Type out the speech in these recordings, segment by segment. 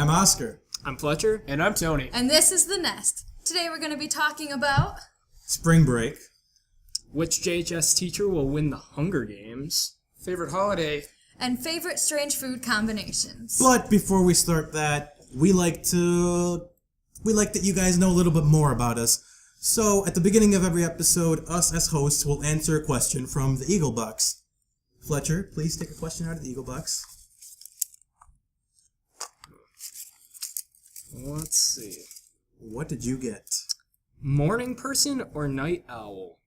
I'm Oscar. I'm Fletcher. And I'm Tony. And this is The Nest. Today we're going to be talking about... Spring break. Which JHS teacher will win the Hunger Games? Favorite holiday. And favorite strange food combinations. But before we start that, we like that you guys know a little bit more about us. So, at the beginning of every episode, us as hosts will answer a question from the Eagle Box. Fletcher, please take a question out of the Eagle Box. Let's see. What did you get? Morning person or night owl?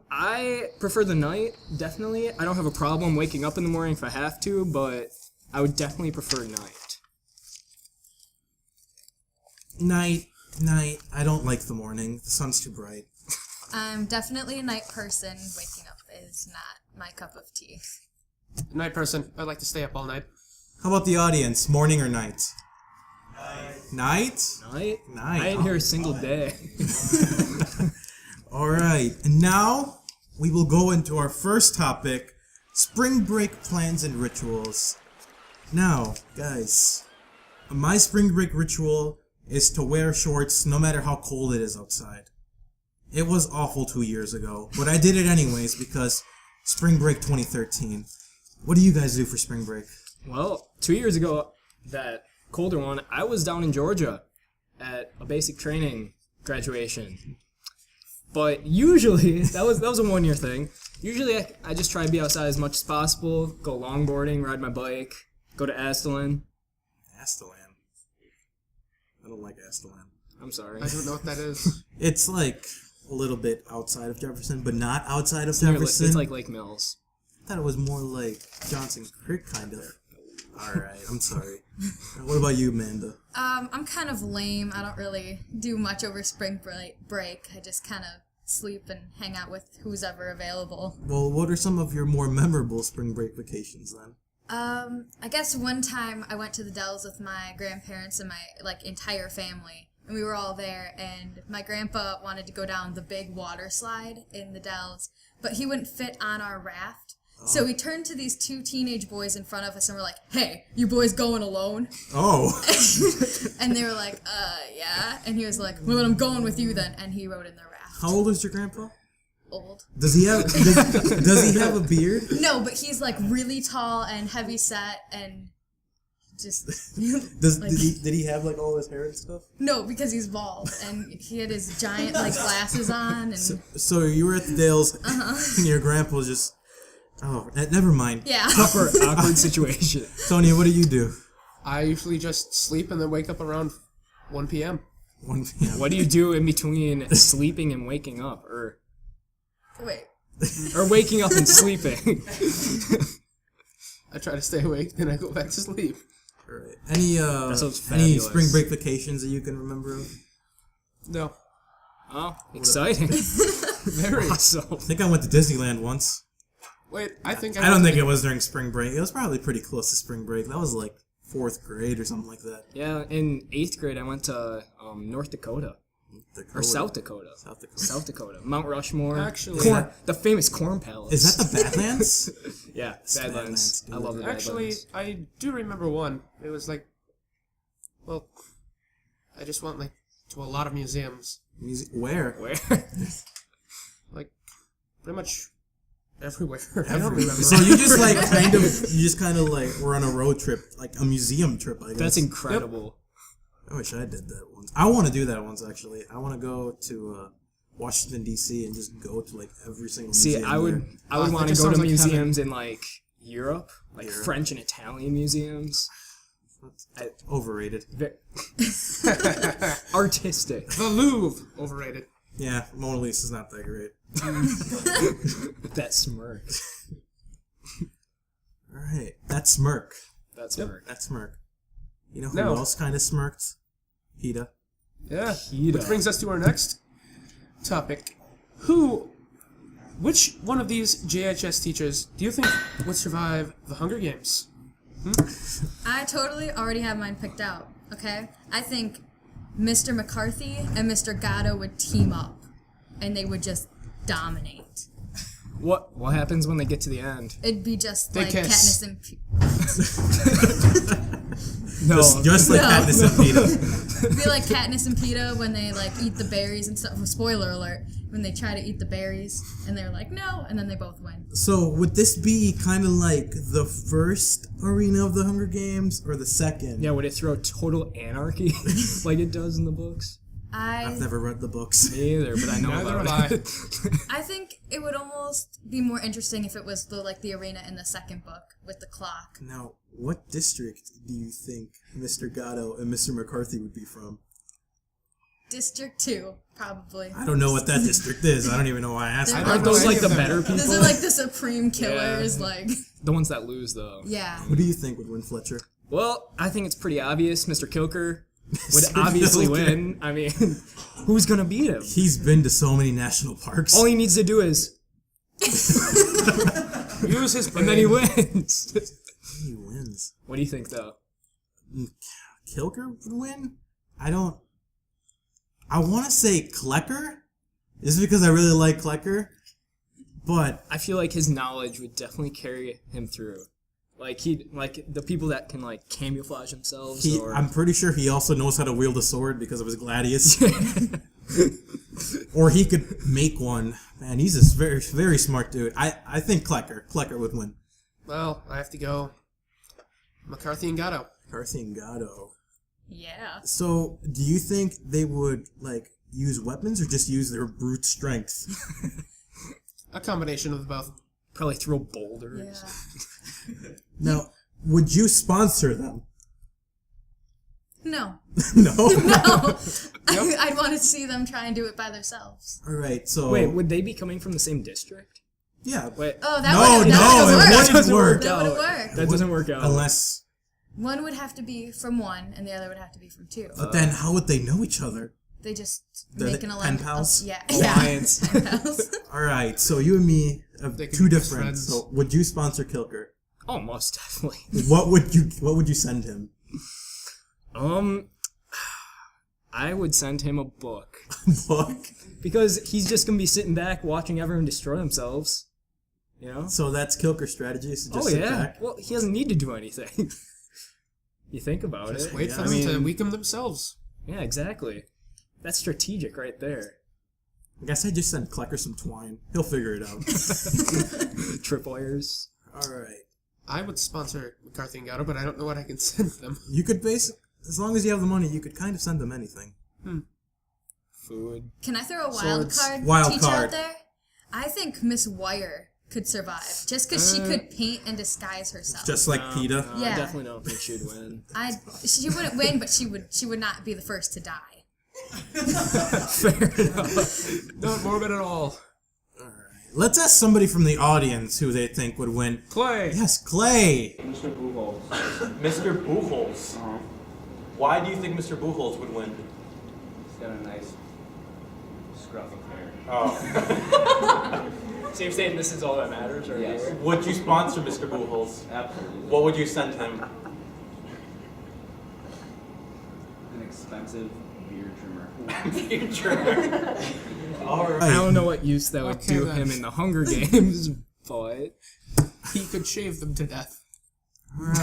I prefer the night, definitely. I don't have a problem waking up in the morning if I have to, but I would definitely prefer night. Night. I don't like the morning. The sun's too bright. I'm definitely a night person. Waking up is not my cup of tea. Night person. I like to stay up all night. How about the audience? Morning or night? Night? Night? Night. I didn't hear a single day. Alright, and now we will go into our first topic, spring break plans and rituals. Now, guys, my spring break ritual is to wear shorts no matter how cold it is outside. It was awful 2 years ago, but I did it anyways because spring break 2013. What do you guys do for spring break? Well, 2 years ago, that colder one, I was down in Georgia at a basic training graduation. But usually, that was a 1 year thing. Usually I just try to be outside as much as possible, go longboarding, ride my bike, go to Astelin. Astelin. I don't like Astelin. I'm sorry. I don't know what that is. It's like a little bit outside of Jefferson, but not outside of It's Jefferson. like Lake Mills. I thought it was more like Johnson Creek, kind of. Alright, I'm sorry. What about you, Amanda? I'm kind of lame. I don't really do much over spring break. I just kind of sleep and hang out with who's ever available. Well, what are some of your more memorable spring break vacations then? I guess one time I went to the Dells with my grandparents and my entire family, and we were all there, and my grandpa wanted to go down the big water slide in the Dells, but he wouldn't fit on our raft. So we turned to these two teenage boys in front of us and we're like, "Hey, you boys going alone?" Oh. And they were like, yeah. And he was like, "Well, I'm going with you then." And he rode in the raft. How old is your grandpa? Old. Does he have does he have a beard? No, but he's like really tall and heavy set and just Did he have like all his hair and stuff? No, because he's bald and he had his giant glasses on and So you were at the Dales and your grandpa was just never mind. yeah. Awkward situation. Tony, what do you do? I usually just sleep and then wake up around 1 p.m. 1 p.m. What do you do in between sleeping and waking up? Or waking up and sleeping? I try to stay awake, then I go back to sleep. Alright. Any fabulous. spring break vacations that you can remember of? No. Oh, exciting. Very. Awesome. I think I went to Disneyland once. Wait, I don't think it was during spring break. It was probably pretty close to spring break. That was like 4th grade or something like that. Yeah, in 8th grade I went to North Dakota. Or South Dakota. South Dakota. Mount Rushmore. Actually, the famous Corn Palace. Is that the Badlands? Yeah, Badlands. Badlands. I love the Badlands. Actually, I do remember one. It was like, well, I just went to a lot of museums. Where? Where? Like, pretty much everywhere. I don't remember. So you just kind of were on a road trip, like a museum trip, I guess. That's incredible. I wish I did that once. I want to do that once, actually. I want to go to Washington, D.C. and just go to every single museum. See, I would want to go to museums in Europe, French and Italian museums. Overrated. Artistic. The Louvre. Overrated. Yeah, Mona Lisa's not that great. That smirk. Alright, that smirk. That smirk. That smirk. You know who No. else kind of smirked? PETA. Yeah. PETA. Which brings us to our next topic. Which one of these JHS teachers do you think would survive the Hunger Games? I totally already have mine picked out, okay? I think Mr. McCarthy and Mr. Gatto would team up, and they would just dominate. What happens when they get to the end? It'd be just They like kiss. Katniss and... No. Just like No. Katniss and Peeta. It'd be like Katniss and Peeta when they like eat the berries and stuff. Spoiler alert. When they try to eat the berries and they're like, no, and then they both win. So would this be kind of like the first arena of the Hunger Games or the second? Yeah, would it throw total anarchy like it does in the books? I've never read the books. Me either, but I know Neither about have it. I think it would almost be more interesting if it was the arena in the second book with the clock. Now, what district do you think Mr. Gatto and Mr. McCarthy would be from? District 2, probably. I don't know what that district is. I don't even know why I asked. They're that. Aren't those any like the of them. better people? Those are like the supreme killers, Yeah. like, The ones that lose, though. yeah. What do you think would win, Fletcher? Well, I think it's pretty obvious. Mr. Kilker would Mr. obviously Kilker. win. I mean, who's gonna beat him? He's been to so many national parks. All he needs to do is, Use his brain. and then he wins. He wins. What do you think, though? Kilker would win? I want to say Klecker. This is because I really like Klecker. But I feel like his knowledge would definitely carry him through. Like the people that can like camouflage themselves. I'm pretty sure he also knows how to wield a sword because of his gladius. Or he could make one. Man, he's a very, very smart dude. I think Klecker would win. Well, I have to go McCarthy and Gatto. McCarthy and Gatto. Yeah. So, do you think they would, like, use weapons or just use their brute strength? A combination of both. Probably throw boulders. Yeah. Now, would you sponsor them? No. No? No. I'd want to see them try and do it by themselves. Alright, so... Wait, would they be coming from the same district? Yeah. Wait, Oh, No, that it wouldn't would work. That would work. that doesn't work out. Unless... One would have to be from one, and the other would have to be from two. But then, how would they know each other? They just They're make the an pen alliance. pals? Yeah. Alliance. Yeah. Pen pals. Alright, so you and me have They can two be best different. friends. So, would you sponsor Kilker? Oh, most definitely. What would you send him? I would send him a book. Book? Because he's just going to be sitting back watching everyone destroy themselves. You know? So that's Kilker's strategy, so just Oh, sit yeah. back? Well, he doesn't need to do anything. You think about Just it. wait yeah. for I them to mean- weaken themselves. Yeah, exactly. That's strategic right there. I guess I just send Klecker some twine. He'll figure it out. Tripwires. Alright. I would sponsor McCarthy and Gatto, but I don't know what I can send them. You could as long as you have the money, you could kind of send them anything. Food. Can I throw a wild Swords. card Wild teacher card. out there? I think Miss Wire could survive just because she could paint and disguise herself. Just like PETA. No, Yeah. I definitely don't think she'd win. She wouldn't win, but she would not be the first to die. Fair enough. Not morbid at all. Let's ask somebody from the audience who they think would win. Clay! Yes, Clay! Mr. Buchholz. Mr. Buchholz. Uh-huh. Why do you think Mr. Buchholz would win? He's got a nice scruffy hair. Oh. So you're saying this is all that matters, or Yes. Would you sponsor Mr. Buchholz? Absolutely. What would you send him? An expensive beard trimmer. Future. All I right. don't know what use that would Okay, do then. him in the Hunger Games, but He could shave them to death. Alright,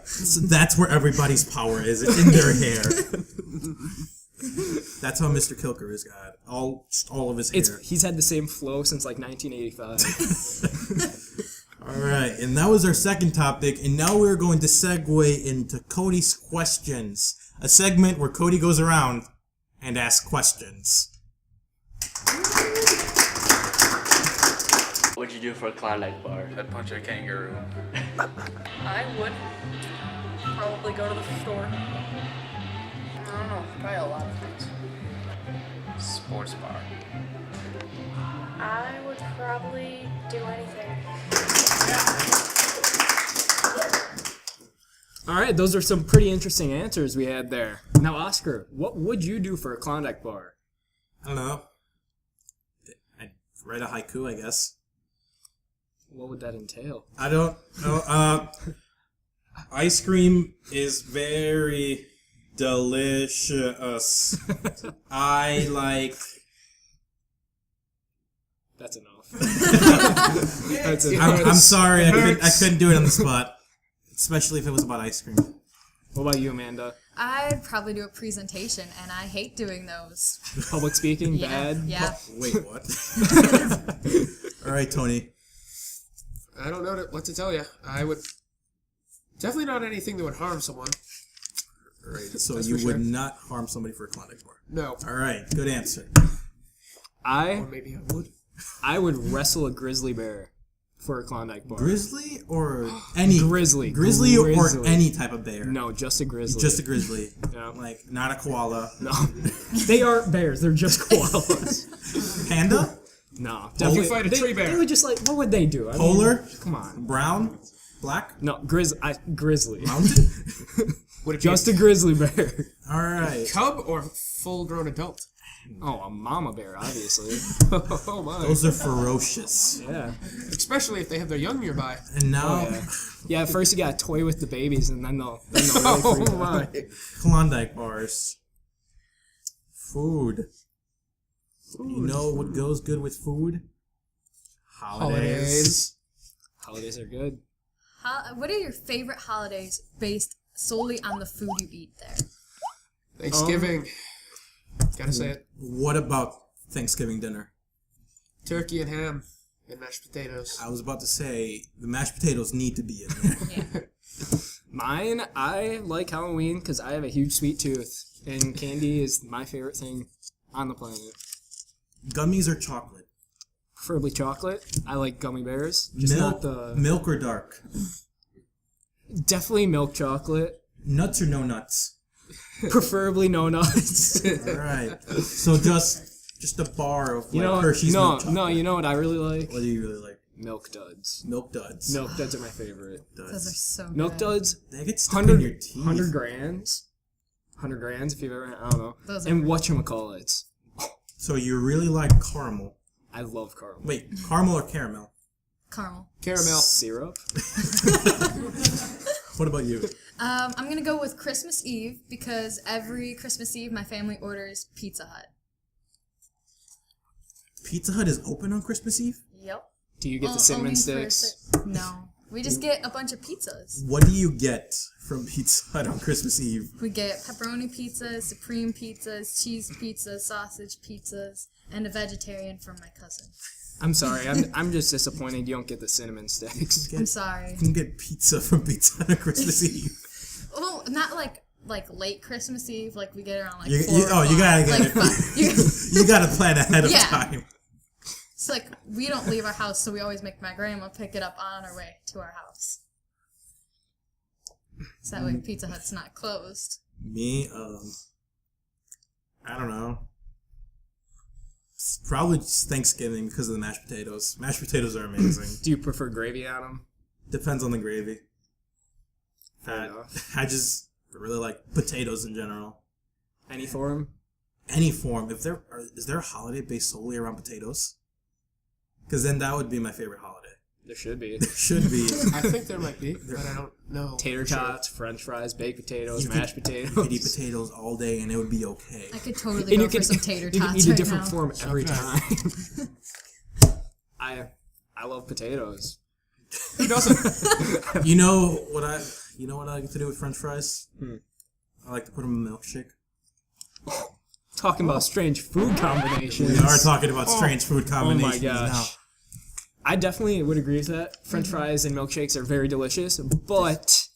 so that's where everybody's power is. It's in their hair. That's how Mr. Kilker is, God. All of his hair. he's had the same flow since like 1985. Alright, and that was our second topic, and now we're going to segue into CODIS Questions, a segment where Cody goes around and asks questions. What'd you do for a Klondike bar? I'd punch a kangaroo. I would probably go to the store. I don't know, probably a lot of things. Sports bar. I would probably do anything. All right, those are some pretty interesting answers we had there. Now, Oscar, what would you do for a Klondike bar? I don't know. I'd write a haiku, I guess. What would that entail? I don't know. Ice cream is very delicious. I like... That's enough. That's enough. I'm sorry, I couldn't do it on the spot. especially if it was about ice cream. What about you, Amanda? I'd probably do a presentation, and I hate doing those. Public speaking, Yeah, bad? yeah. Wait, what? All right, Tony. I don't know what to tell you. I would definitely not anything that would harm someone. All right, so That's you for would sure. not harm somebody for a Klondike bar. No. All right, good answer. Or maybe I would. I would wrestle a grizzly bear for a Klondike bar. Grizzly or any Grizzly. Grizzly or Grizzly. any type of bear. No, just a grizzly. Just a grizzly. Yeah. Like not a koala. No. They aren't bears. They're just koalas. Panda? No. You fight a tree bear. They would just like, what would they do? I mean, Polar? come on. Brown? Black? No, grizzly. Mountain? Would it be Just a grizzly bear. All right. cub or full-grown adult? Oh, a mama bear, obviously. Oh my. Those are ferocious. Yeah. Especially if they have their young nearby. And now, Yeah, first you gotta toy with the babies, and then they'll really Oh freak out. my. Klondike bars. Food. You know what goes good with food? Holidays. Holidays are good. What are your favorite holidays based solely on the food you eat there? Thanksgiving. Gotta say it. What about Thanksgiving dinner? Turkey and ham and mashed potatoes. I was about to say the mashed potatoes need to be in there. Yeah. Mine, I like Halloween because I have a huge sweet tooth, and candy is my favorite thing on the planet. Gummies or chocolate? Preferably chocolate. I like gummy bears. Just not the... Milk or dark? Definitely milk chocolate. Nuts or no nuts? Preferably no nuts. All right. So just a bar of like You know, Hershey's milk chocolate. no, you know what I really like? What do you really like? Milk duds. Milk duds. Milk duds are my favorite. Those are Duds. so good. Milk duds, They get stuck in your teeth. 100 grams. 100 grams if you've ever, I don't know. Those And are- whatchamacallits. So you really like caramel. I love caramel. Wait, caramel or caramel? Caramel. Caramel. Syrup? What about you? I'm gonna go with Christmas Eve because every Christmas Eve my family orders Pizza Hut. Pizza Hut is open on Christmas Eve? Yep. Do you get the Only cinnamon for sticks? No. We just get a bunch of pizzas. What do you get from Pizza Hut on Christmas Eve? We get pepperoni pizzas, supreme pizzas, cheese pizzas, sausage pizzas, and a vegetarian from my cousin. I'm sorry, I'm just disappointed you don't get the cinnamon sticks. I'm sorry. You can get pizza from Pizza Hut on Christmas Eve. Well, not like late Christmas Eve, like we get around like You 4 gotta o'clock. get Like, it. five. You gotta plan ahead of Yeah. time. It's like we don't leave our house, so we always make my grandma pick it up on our way to our house. So that way Pizza Hut's not closed. Me, I don't know. It's probably just Thanksgiving because of the mashed potatoes. Mashed potatoes are amazing. Do you prefer gravy on them? Depends on the gravy. Fair enough. I just really like potatoes in general. Any form? Any form. Is there a holiday based solely around potatoes? Because then that would be my favorite holiday. There should be. There should be. I think there might be, but I don't know. Tater for sure. tots, french fries, baked potatoes, You mashed could potatoes. eat potatoes all day and it would be okay. I could totally And go you for can, some tater you can tots eat a right different now. form every Okay. time. I love potatoes. Who doesn't? You know what I like to do with French fries? I like to put them in a milkshake. Talking about strange food combinations. We are talking about strange food Oh combinations my now. gosh. I definitely would agree with that. French fries and milkshakes are very delicious, but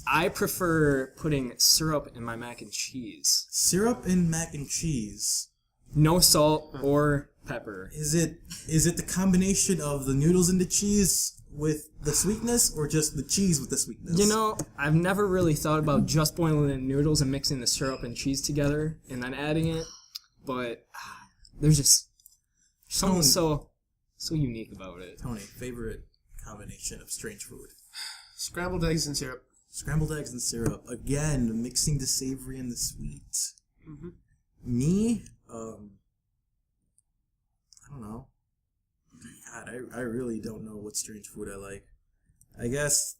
I prefer putting syrup in my mac and cheese. Syrup and mac and cheese. No salt or pepper. Is it the combination of the noodles and the cheese with the sweetness, or just the cheese with the sweetness? You know, I've never really thought about just boiling the noodles and mixing the syrup and cheese together and then adding it, but there's just something so unique about it. Tony, favorite combination of strange food? Scrambled eggs and syrup. Scrambled eggs and syrup. Again, mixing the savory and the sweet. Mhm. Me, I don't know. God, I really don't know what strange food I like. I guess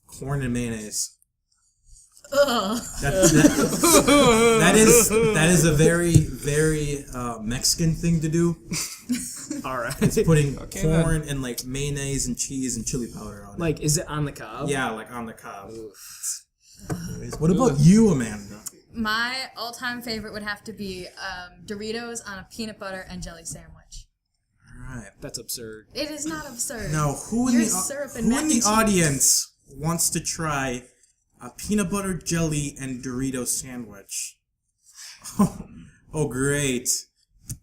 corn and mayonnaise. That is a very, very Mexican thing to do. All right. It's putting corn and like mayonnaise and cheese and chili powder on it. Like, is it on the cob? Yeah, like on the cob. Anyways, what about you, Amanda? My all-time favorite would have to be Doritos on a peanut butter and jelly sandwich. All right. That's absurd. It is not absurd. Now, who in syrup and mac and the cheese. audience wants to try a peanut butter jelly and Dorito sandwich? Oh, great.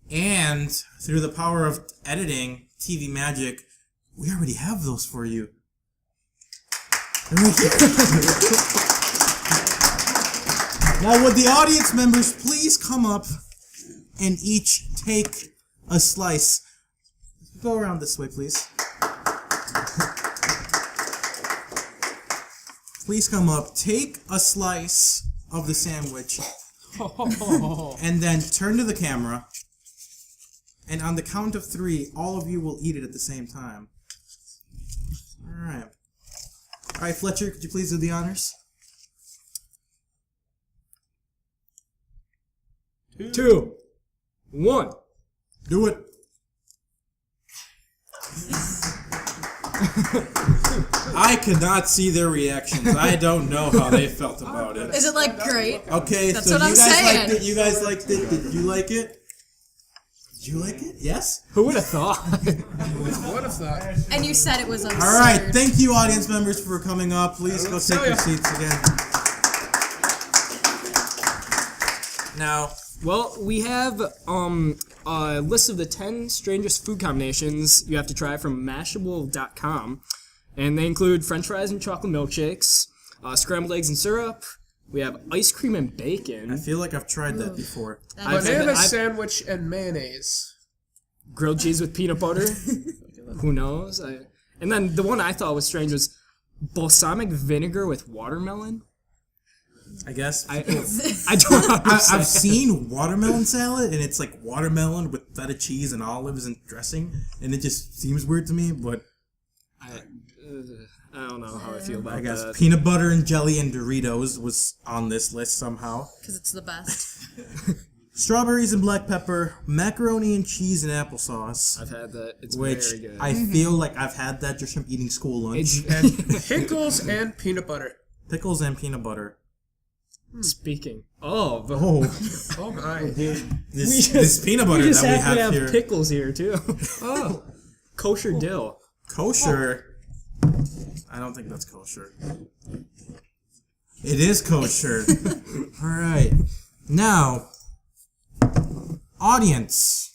And through the power of editing, TV magic, we already have those for you. They're right here. Now, would the audience members please come up and each take a slice? Go around this way, please. Please come up, take a slice of the sandwich, and then turn to the camera, and on the count of 3, all of you will eat it at the same time. Alright. Alright, Fletcher, could you please do the honors? 2, 1. Do it. I could not see their reactions. I don't know how they felt about it. Is it like great? Okay, That's so what you I'm guys saying. liked it. You guys liked it. Did you like it? Did you like it? Yes? Who would have thought? What if that? And you said it was absurd. All right. Thank you, audience members, for coming up. Please go take your seats again. Now, Well, we have a list of the 10 strangest food combinations you have to try from Mashable.com. And they include french fries and chocolate milkshakes, scrambled eggs and syrup. We have ice cream and I bacon, feel like I've tried that before. Banana sandwich and mayonnaise. grilled cheese with peanut butter. Who knows? And then the one I thought was strange was balsamic vinegar with watermelon. I guess. I don't understand. I've seen watermelon salad, and it's like watermelon with feta cheese and olives and dressing, and it just seems weird to me, but I don't know how I feel about I guess that. peanut butter and jelly and Doritos was on this list somehow. Because it's the best. Strawberries and black pepper, macaroni and cheese and applesauce, I've had that. It's which very good. I feel like I've had that just from eating school lunch. And pickles and peanut butter. Pickles and peanut butter. Speaking of, Oh my. This peanut butter we just that we happen to have have here. pickles here too. Oh. Kosher dill. Kosher. I don't think that's kosher. It is kosher. Alright. Now, audience,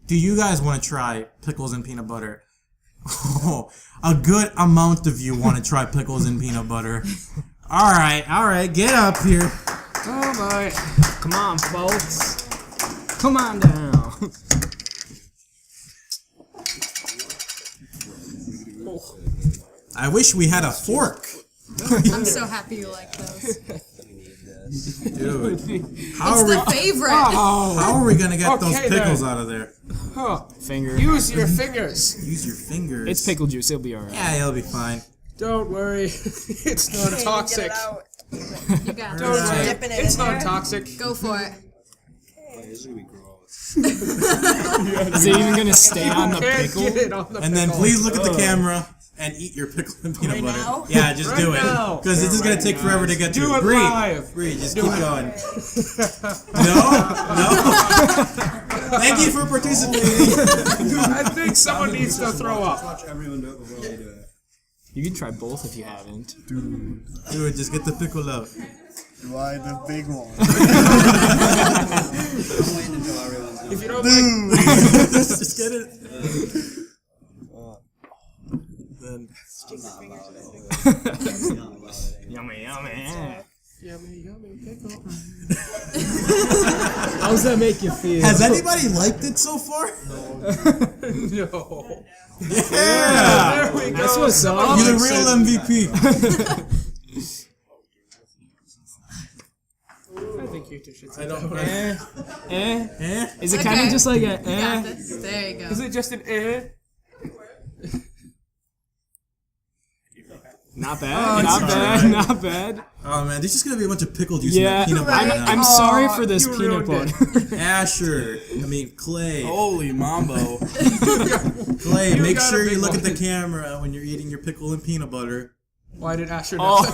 do you guys want to try pickles and peanut butter? Oh, a good amount of you want to try pickles and peanut butter. Alright, get up here. Oh my. Come on, folks. Come on down. I wish we had a fork. I'm so happy you like those. Dude, It's how are the favorite. we gonna get those Okay, pickles then. out of there? Oh. Finger. Use your fingers. Use your fingers. It's pickle juice. It'll be alright. Yeah, it'll be fine. Don't worry. It's not toxic. You got Don't it. worry. Dipping it It's in not there. toxic. Go for it. Is it even gonna stay on the Can't pickle? get it on the And then pickle. please look at the camera and eat your pickle and peanut butter. now? Yeah, just do Right it. now. Because this is going to take forever to get Do to. it Breathe. live. Breathe. Just keep going. No? Thank you for participating. I think someone needs to throw up. Watch everyone do it before we do it. You can try both if you haven't. Do it. Just get the pickle out. Why the big one? I'm waiting until everyone's done. If you don't like, Just get it. Then Yummy, yummy. yummy pickle. How does that make you feel? has anybody liked it so far? No. Yeah. There we go. That's what's up. You're the real MVP. I think you two should say I don't. Is it kind Okay. of just like a You got this. There you go. Is it just an eh? Not bad. Not bad. Not bad. Oh man, there's just gonna be a bunch of pickle juice Yeah, in that peanut butter now. I'm sorry for this you peanut ruined butter. Asher, Clay. Holy mambo. Clay, make got a sure you big look at the one. camera when you're eating your pickle and peanut butter. Why did Asher not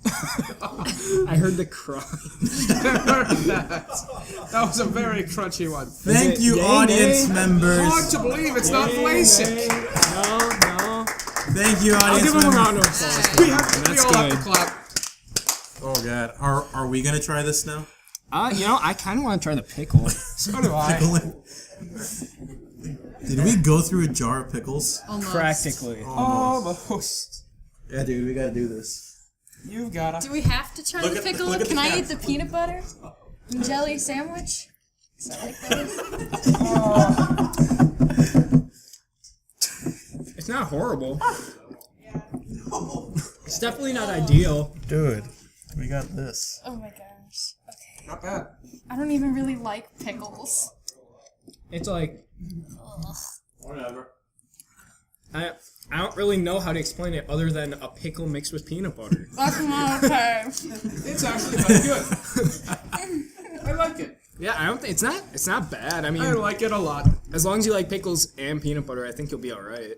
I heard the cry. That was a very crunchy one. Thank it you, yay, audience nay? members. Hard to believe it's not basic. No. Thank you, I'll audience give him a members. round of applause. We That's all have good. to clap. Oh god, are we gonna try this now? I kind of want to try the pickle. So do I. Did we go through a jar of pickles? Almost. Practically. Almost. Yeah, dude, we gotta do this. You've gotta. Do we have to try Look the at the- pickle? look at Can the I cat. eat the peanut butter and jelly sandwich? 'Cause I like those. It's not horrible. It's definitely not ideal. Dude, we got this. Oh my gosh. Okay. Not bad. I don't even really like pickles. It's like Whatever. I don't really know how to explain it other than a pickle mixed with peanut butter. That's not okay. It's actually very good. I like it. Yeah, I don't think it's not bad. I mean, I like it a lot. as long as you like pickles and peanut butter, I think you'll be all right.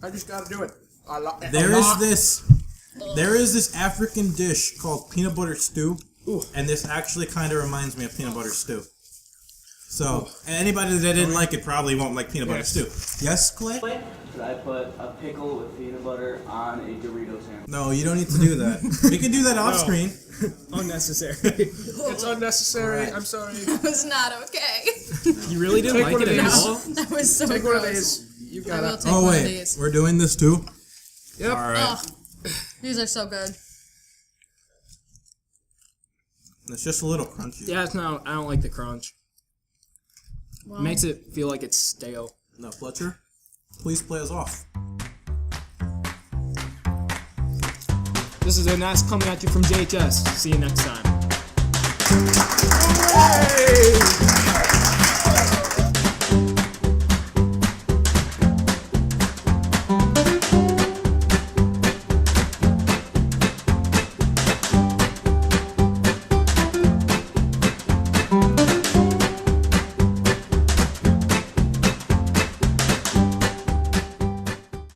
I just gotta do it. I like it. There is this African dish called peanut butter stew, and this actually kind of reminds me of peanut butter stew. So anybody that didn't like it probably won't like peanut butter stew. Yes, Clay? Should I put a pickle with peanut butter on a Dorito sandwich? No, you don't need to do that. We can do that off screen. Unnecessary. It's unnecessary. I'm sorry. That was not okay. You really didn't Take like one it of at these. all? That was so Take gross. one of these. You I gotta. will take Oh one of wait, these. we're doing this too? Yep. Alright. Oh, these are so good. It's just a little crunchy. Yeah, it's not. I don't like the crunch. Well, It makes it feel like it's stale. No, Fletcher, please play us off. This is a nice coming at you from JHS. See you next time. Hey!